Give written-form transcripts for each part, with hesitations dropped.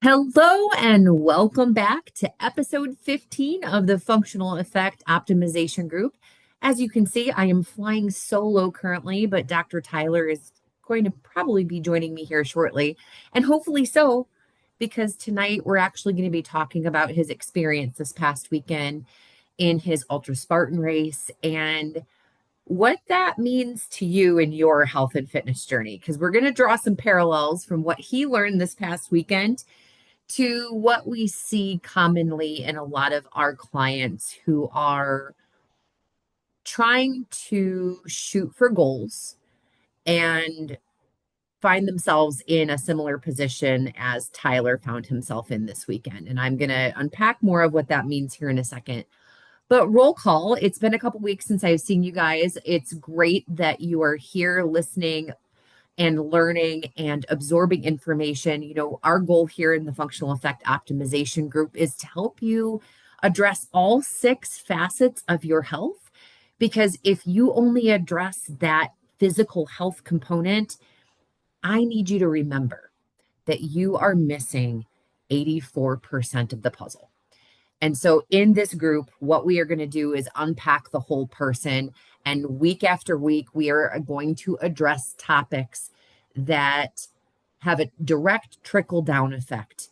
Hello and welcome back to episode 15 of the Functional Effect Optimization Group. As you can see, I am flying solo currently, but Dr. Tyler is going to probably be joining me here shortly, and hopefully so, because tonight we're actually going to be talking about his experience this past weekend in his Ultra Spartan race and what that means to you in your health and fitness journey. Because we're going to draw some parallels from what he learned this past weekend to what we see commonly in a lot of our clients who are trying to shoot for goals and find themselves in a similar position as Tyler found himself in this weekend. And I'm going to unpack more of what that means here in a second. But roll call, it's been a couple weeks since I've seen you guys. It's great that you are here listening and learning and absorbing information. Our goal here in the Functional Effect Optimization Group is to help you address all six facets of your health. Because if you only address that physical health component, I need you to remember that you are missing 84% of the puzzle. And so in this group, what we are going to do is unpack the whole person. And week after week, we are going to address topics that have a direct trickle down effect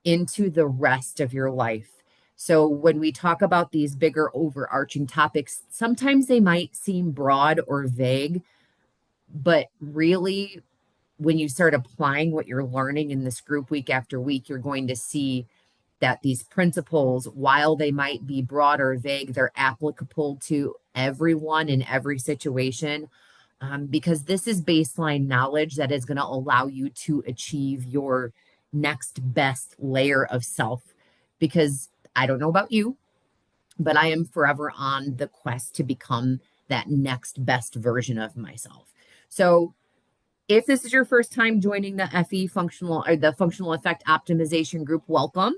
into the rest of your life. So when we talk about these bigger overarching topics, sometimes they might seem broad or vague, but really, when you start applying what you're learning in this group week after week, you're going to see that these principles, while they might be broad or vague, they're applicable to everyone in every situation, because this is baseline knowledge that is going to allow you to achieve your next best layer of self. Because I don't know about you, but I am forever on the quest to become that next best version of myself. So if this is your first time joining the FE functional or the functional effect optimization group, welcome.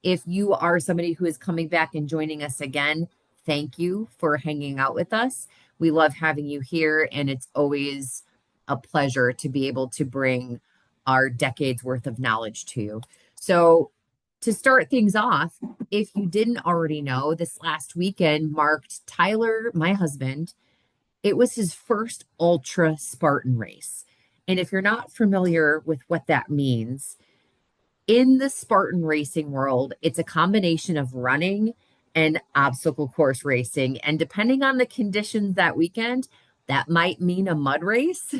If you are somebody who is coming back and joining us again, thank you for hanging out with us. We love having you here, and it's always a pleasure to be able to bring our decades worth of knowledge to you. So, to start things off, if you didn't already know, this last weekend marked Tyler, my husband. It was his first ultra Spartan race. And if you're not familiar with what that means, in the Spartan racing world, it's a combination of running and obstacle course racing. And depending on the conditions that weekend, that might mean a mud race.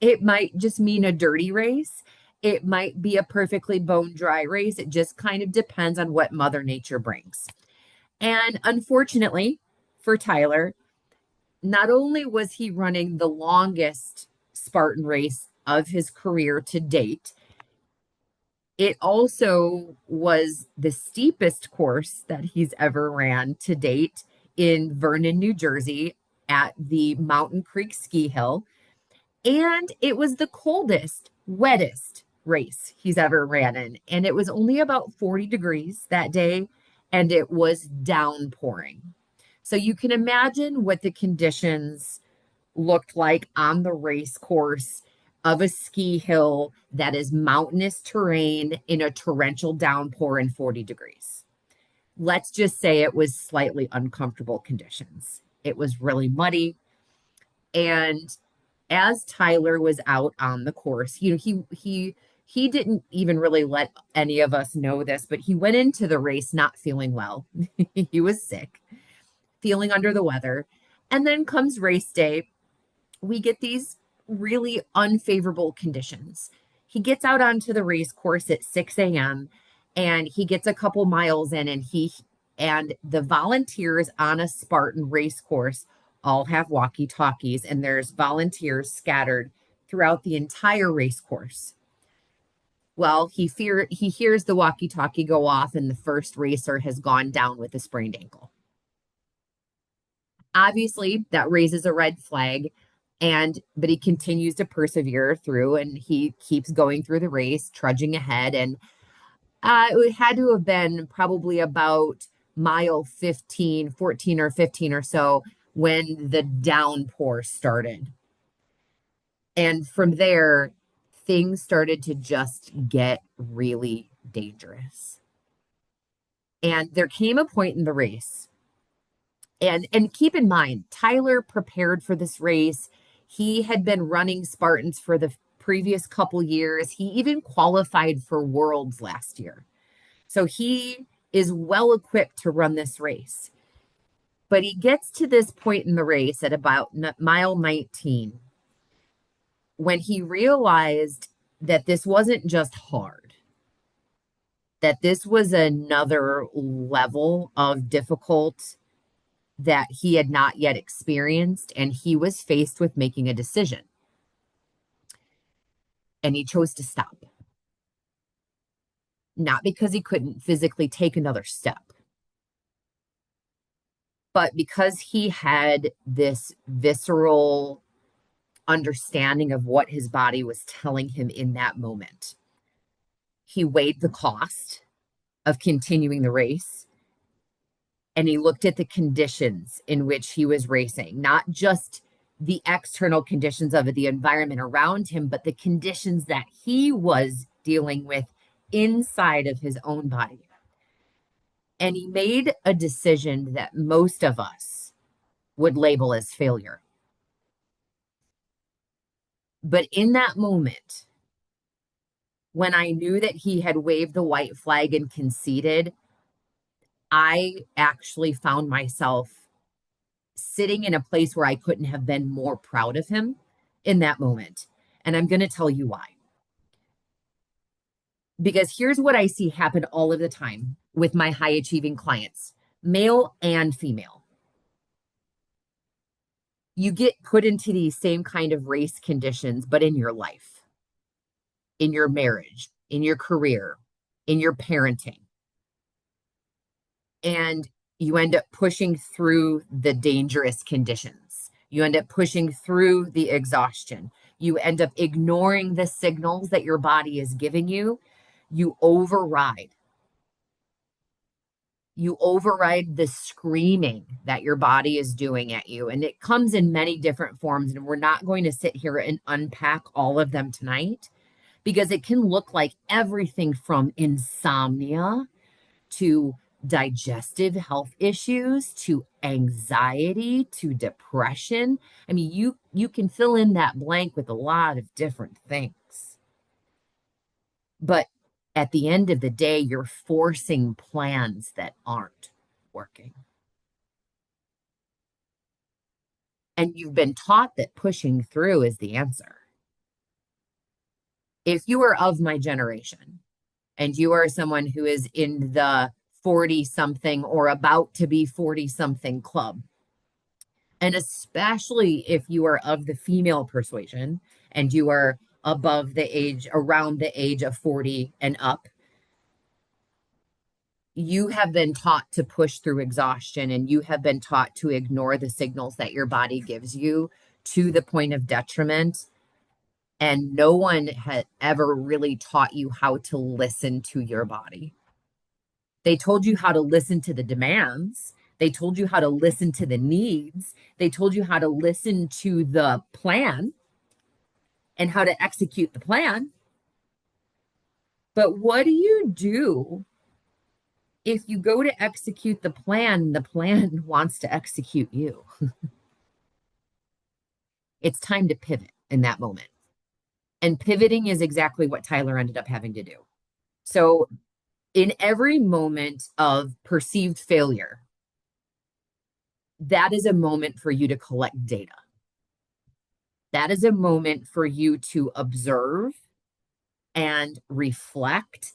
It might just mean a dirty race. It might be a perfectly bone dry race. It just kind of depends on what Mother Nature brings. And unfortunately for Tyler, not only was he running the longest Spartan race of his career to date, it also was the steepest course that he's ever ran to date in Vernon, New Jersey at the Mountain Creek Ski Hill. And it was the coldest, wettest race he's ever ran in. And it was only about 40 degrees that day, and it was downpouring. So you can imagine what the conditions looked like on the race course of a ski hill that is mountainous terrain in a torrential downpour in 40 degrees. Let's just say it was slightly uncomfortable conditions. It was really muddy. And as Tyler was out on the course, he didn't even really let any of us know this, but he went into the race not feeling well. He was sick, feeling under the weather. And then comes race day, we get these really unfavorable conditions. He gets out onto the race course at 6 a.m. and he gets a couple miles in, and the volunteers on a Spartan race course all have walkie-talkies, and there's volunteers scattered throughout the entire race course. Well, he hears the walkie-talkie go off, and the first racer has gone down with a sprained ankle. Obviously, that raises a red flag, but he continues to persevere through, and he keeps going through the race, trudging ahead. And it had to have been probably about mile 15, 14 or 15 or so when the downpour started. And from there, things started to just get really, dangerous. And there came a point in the race, and keep in mind, Tyler prepared for this race. He had been running Spartans for the previous couple years. He even qualified for Worlds last year. So he is well equipped to run this race. But he gets to this point in the race at about mile 19 when he realized that this wasn't just hard, that this was another level of difficult that he had not yet experienced, and he was faced with making a decision. And he chose to stop. Not because he couldn't physically take another step, but because he had this visceral understanding of what his body was telling him in that moment. He weighed the cost of continuing the race, and he looked at the conditions in which he was racing, not just the external conditions of the environment around him, but the conditions that he was dealing with inside of his own body. And he made a decision that most of us would label as failure. But in that moment, when I knew that he had waved the white flag and conceded, I actually found myself sitting in a place where I couldn't have been more proud of him in that moment. And I'm going to tell you why. Because here's what I see happen all of the time with my high achieving clients, male and female. You get put into these same kind of race conditions, but in your life, in your marriage, in your career, in your parenting. And you end up pushing through the dangerous conditions. You end up pushing through the exhaustion. You end up ignoring the signals that your body is giving you. You override. You override the screaming that your body is doing at you. And it comes in many different forms. And we're not going to sit here and unpack all of them tonight, because it can look like everything from insomnia to digestive health issues to anxiety to depression. I mean, you can fill in that blank with a lot of different things. But at the end of the day, you're forcing plans that aren't working. And you've been taught that pushing through is the answer. If you are of my generation and you are someone who is in the 40 something or about to be 40 something club, and especially if you are of the female persuasion and you are above the age, around the age of 40 and up, you have been taught to push through exhaustion, and you have been taught to ignore the signals that your body gives you to the point of detriment. And no one had ever really taught you how to listen to your body. They told you how to listen to the demands. They told you how to listen to the needs. They told you how to listen to the plan and how to execute the plan. But what do you do if you go to execute the plan wants to execute you? It's time to pivot in that moment. And pivoting is exactly what Tyler ended up having to do. So in every moment of perceived failure, that is a moment for you to collect data. That is a moment for you to observe and reflect.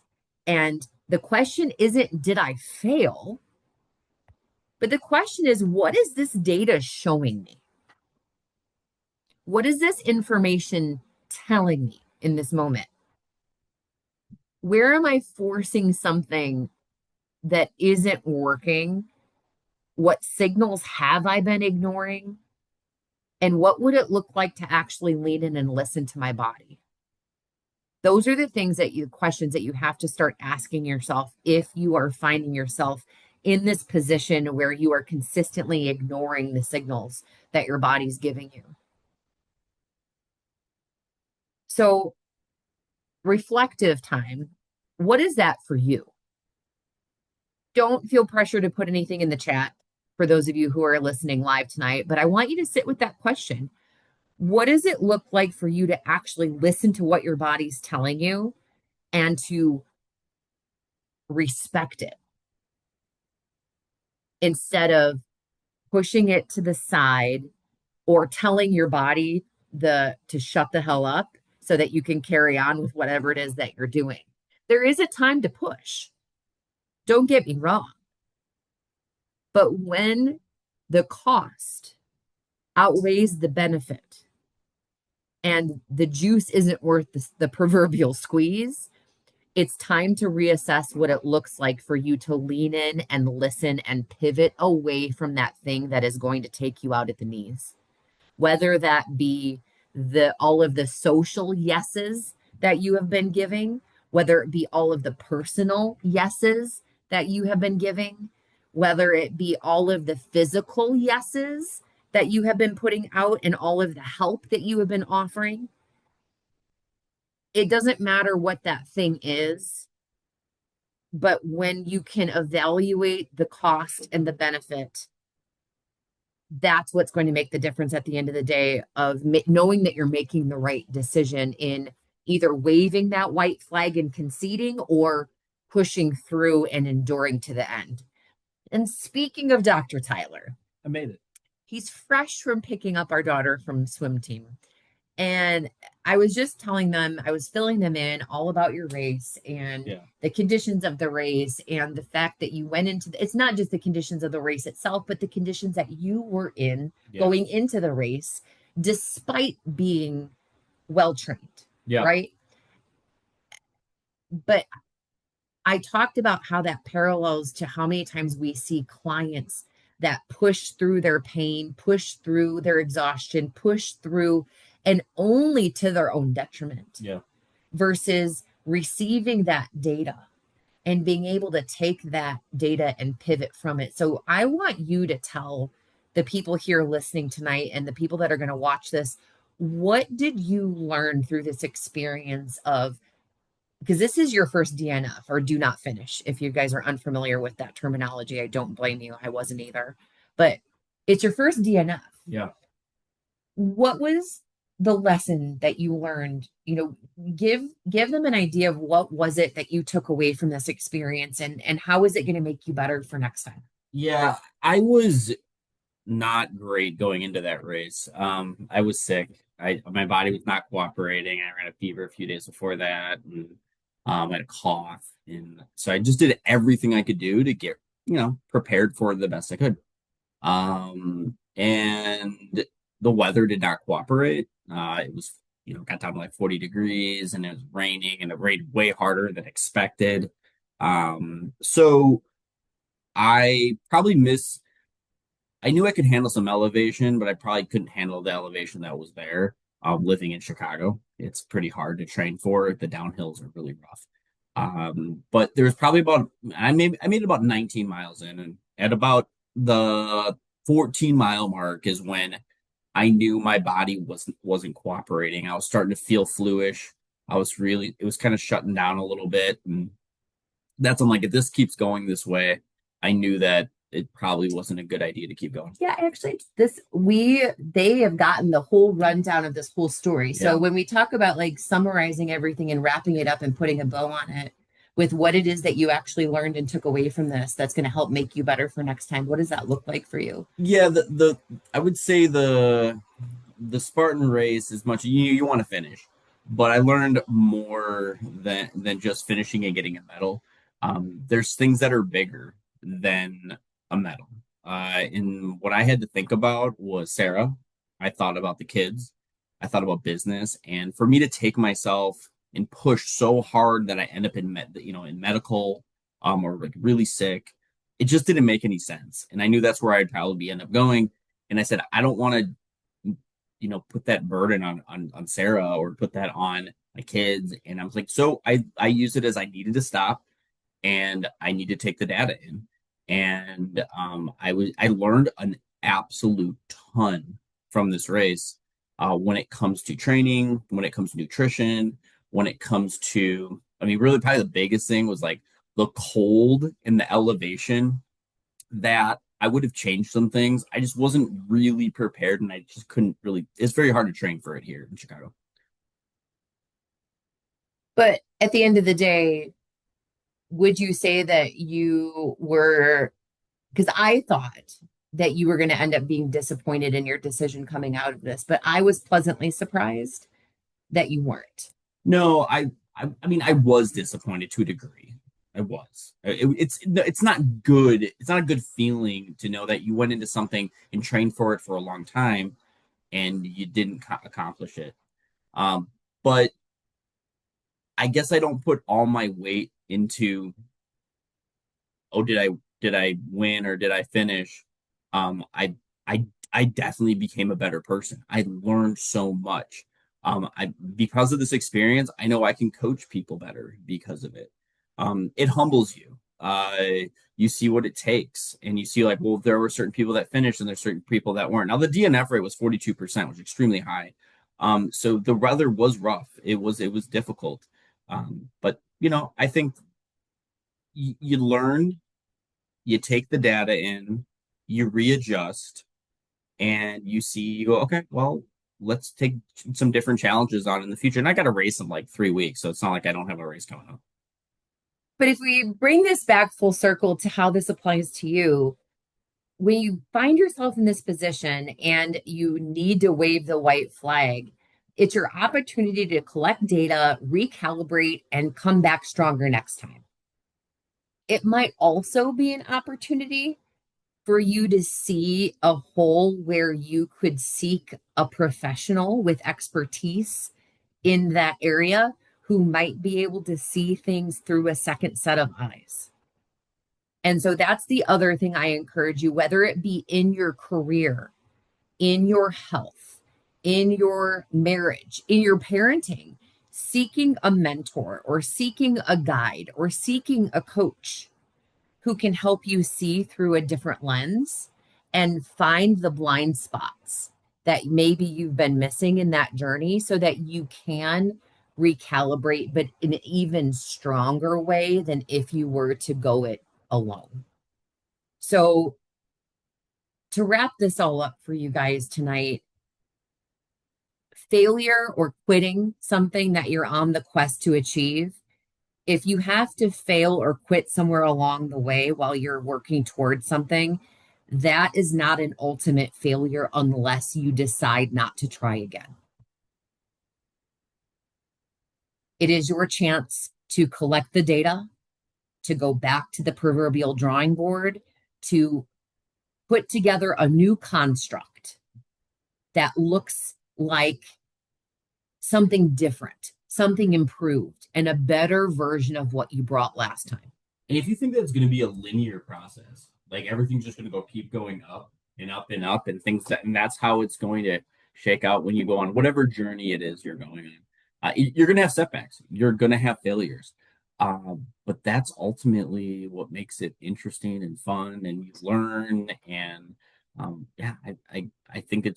And the question isn't, did I fail? But the question is, what is this data showing me? What is this information telling me in this moment? Where am I forcing something that isn't working? What signals have I been ignoring? And what would it look like to actually lean in and listen to my body? Those are the questions that you have to start asking yourself if you are finding yourself in this position where you are consistently ignoring the signals that your body's giving you. So reflective time What is that for you? Don't feel pressure to put anything in the chat for those of you who are listening live tonight, but I want you to sit with that question. What does it look like for you to actually listen to what your body's telling you and to respect it instead of pushing it to the side or telling your body to shut the hell up so that you can carry on with whatever it is that you're doing? There is a time to push. Don't get me wrong. But when the cost outweighs the benefit and the juice isn't worth the proverbial squeeze, it's time to reassess what it looks like for you to lean in and listen and pivot away from that thing that is going to take you out at the knees. Whether that be the all of the social yeses that you have been giving, whether it be all of the personal yeses that you have been giving, whether it be all of the physical yeses that you have been putting out and all of the help that you have been offering. It doesn't matter what that thing is, but when you can evaluate the cost and the benefit, that's what's going to make the difference at the end of the day of knowing that you're making the right decision in either waving that white flag and conceding or pushing through and enduring to the end. And speaking of Dr. Tyler, I made it. He's fresh from picking up our daughter from swim team. And I was just telling them, I was filling them in all about your race and the conditions of the race and the fact that you went into it's not just the conditions of the race itself, but the conditions that you were in going into the race, despite being well trained. Right. But I talked about how that parallels to how many times we see clients that push through their pain, push through their exhaustion, push through and only to their own detriment. Versus receiving that data and being able to take that data and pivot from it. So I want you to tell the people here listening tonight and the people that are going to watch this, what did you learn through this experience of, because this is your first DNF or do not finish. If you guys are unfamiliar with that terminology, I don't blame you. I wasn't either, but it's your first DNF. What was the lesson that you learned? Give them an idea of what was it that you took away from this experience and how is it going to make you better for next time? I was not great going into that race. I was sick. My body was not cooperating. I ran a fever a few days before that, and I had a cough, and so I just did everything I could do to get prepared for it the best I could. And the weather did not cooperate. It was got down to like 40 degrees, and it was raining, and it rained way harder than expected. So I probably I knew I could handle some elevation, but I probably couldn't handle the elevation that was there. Living in Chicago, it's pretty hard to train for. The downhills are really rough. But there was probably I made it about 19 miles in, and at about the 14-mile mark is when I knew my body wasn't cooperating. I was starting to feel fluish. It was kind of shutting down a little bit, and that's I'm like, if this keeps going this way, I knew that it probably wasn't a good idea to keep going. Yeah, actually, they have gotten the whole rundown of this whole story. So when we talk about like summarizing everything and wrapping it up and putting a bow on it with what it is that you actually learned and took away from this, that's going to help make you better for next time. What does that look like for you? Yeah, I would say the Spartan race, as much you want to finish, but I learned more than just finishing and getting a medal. There's things that are bigger than a medal. And what I had to think about was Sarah. I thought about the kids. I thought about business. And for me to take myself and push so hard that I end up in medical, or like really sick, it just didn't make any sense. And I knew that's where I'd probably end up going. And I said, I don't want to, put that burden on Sarah or put that on my kids. And I was like, so I used it as I needed to stop and I need to take the data in. And I learned an absolute ton from this race when it comes to training, when it comes to nutrition, when it comes to I mean, really, probably the biggest thing was like the cold and the elevation that I would have changed some things. I just wasn't really prepared and I just couldn't really, it's very hard to train for it here in Chicago. But at the end of the day, would you say that you were, because I thought that you were going to end up being disappointed in your decision coming out of this, but I was pleasantly surprised that you weren't. No, I mean, I was disappointed to a degree. I was. It's not good. It's not a good feeling to know that you went into something and trained for it for a long time and you didn't accomplish it. But I guess I don't put all my weight into, oh, did I win or did I finish? I definitely became a better person. I learned so much. I because of this experience, I know I can coach people better because of it. It humbles you. You see what it takes, and you see like, well, there were certain people that finished, and there's certain people that weren't. Now the DNF rate was 42%, which is extremely high. So the weather was rough. It was difficult. But I think you learn, you take the data in, you readjust, and you go, okay, well, let's take some different challenges on in the future. And I got a race in like 3 weeks, so it's not like I don't have a race coming up. But if we bring this back full circle to how this applies to you, when you find yourself in this position and you need to wave the white flag, it's your opportunity to collect data, recalibrate, and come back stronger next time. It might also be an opportunity for you to see a hole where you could seek a professional with expertise in that area who might be able to see things through a second set of eyes. And so that's the other thing I encourage you, whether it be in your career, in your health, in your marriage, in your parenting, seeking a mentor or seeking a guide or seeking a coach who can help you see through a different lens and find the blind spots that maybe you've been missing in that journey so that you can recalibrate, but in an even stronger way than if you were to go it alone. So, to wrap this all up for you guys tonight, failure or quitting something that you're on the quest to achieve, if you have to fail or quit somewhere along the way while you're working towards something, that is not an ultimate failure unless you decide not to try again. It is your chance to collect the data, to go back to the proverbial drawing board, to put together a new construct that looks like something different, something improved, and a better version of what you brought last time. And if you think that it's going to be a linear process, like everything's just going to keep going up and up and up, and and that's how it's going to shake out when you go on whatever journey it is you're going on. You're going to have setbacks. You're going to have failures. But that's ultimately what makes it interesting and fun, and you learn. And yeah, I think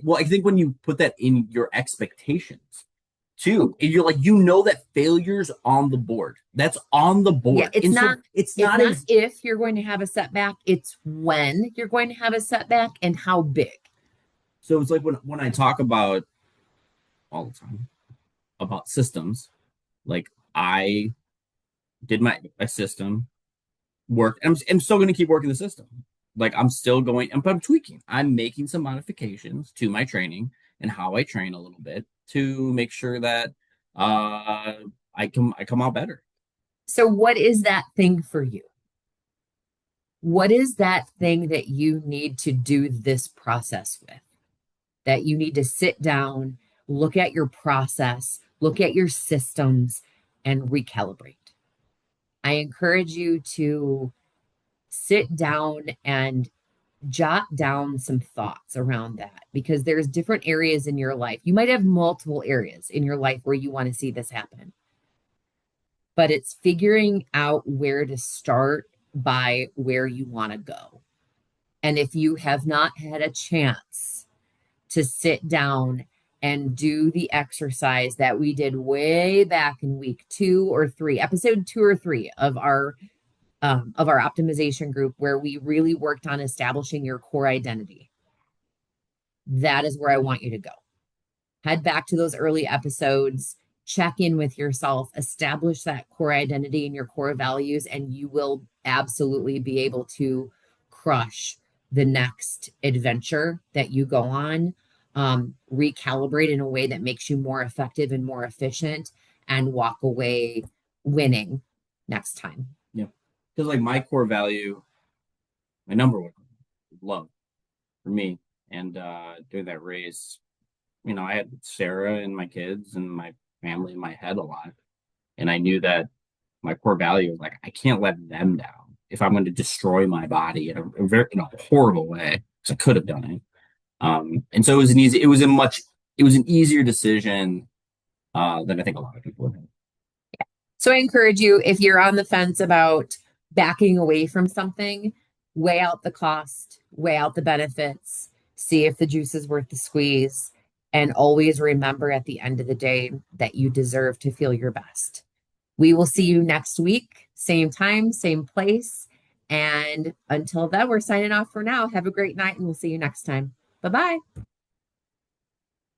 well, I think when you put that in your expectations too, and you're like, that failure's on the board. That's on the board. Yeah, it's not. It's It's not not as if you're going to have a setback. It's when you're going to have a setback and how big. so. It's like when I talk about all the time about systems, like I did my system work. And I'm still going to keep working the system. Like I'm still going, I'm tweaking. I'm making some modifications to my training and how I train a little bit to make sure that I come out better. So, what is that thing for you? What is that thing that you need to do this process with? That you need to sit down, look at your process, look at your systems, and recalibrate. I encourage you to sit down and jot down some thoughts around that because there's different areas in your life. You might have multiple areas in your life where you want to see this happen, but it's figuring out where to start by where you want to go. And if you have not had a chance to sit down and do the exercise that we did way back in week 2 or 3, episode 2 or 3 of our optimization group, where we really worked on establishing your core identity. That is where I want you to go. Head back to those early episodes, check in with yourself, establish that core identity and your core values, and you will absolutely be able to crush the next adventure that you go on. Recalibrate in a way that makes you more effective and more efficient, and walk away winning next time. Yeah. Because like my core value, my number one love for me, and doing that race, I had Sarah and my kids and my family in my head a lot. And I knew that my core value was like, I can't let them down if I'm going to destroy my body in a horrible way, because I could have done it. And so it was an easier decision than I think a lot of people have. So I encourage you, if you're on the fence about backing away from something, weigh out the cost, weigh out the benefits, see if the juice is worth the squeeze, and always remember at the end of the day that you deserve to feel your best. We will see you next week, same time, same place. And until then, we're signing off for now. Have a great night, and we'll see you next time. Bye bye.